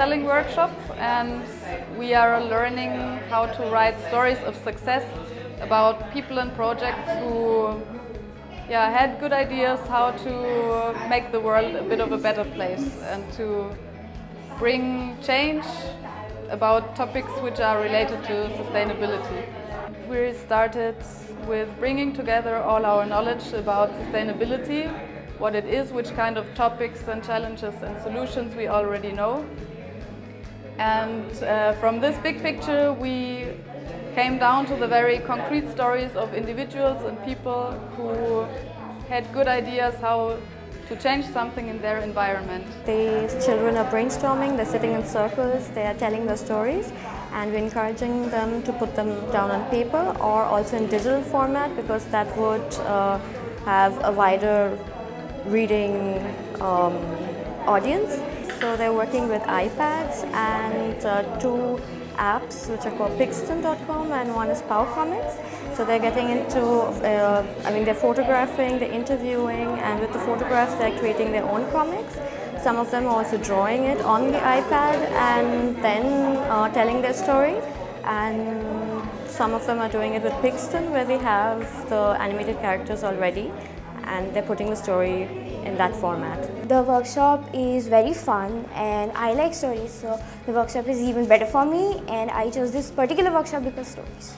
storytelling workshop, and we are learning how to write stories of success about people and projects who had good ideas how to make the world a bit of a better place and to bring change about topics which are related to sustainability. We started with bringing together all our knowledge about sustainability, what it is, which kind of topics and challenges and solutions we already know. And from this big picture we came down to the very concrete stories of individuals and people who had good ideas how to change something in their environment. These children are brainstorming, they're sitting in circles, they are telling their stories, and we're encouraging them to put them down on paper or also in digital format, because that would have a wider reading audience. So they're working with iPads and two apps which are called Pixton.com and one is PowerComics. So they're getting into, they're photographing, they're interviewing, and with the photographs they're creating their own comics. Some of them are also drawing it on the iPad and then telling their story. And some of them are doing it with Pixton, where they have the animated characters already and they're putting the story in that format. The workshop is very fun and I like stories, so the workshop is even better for me, and I chose this particular workshop because stories.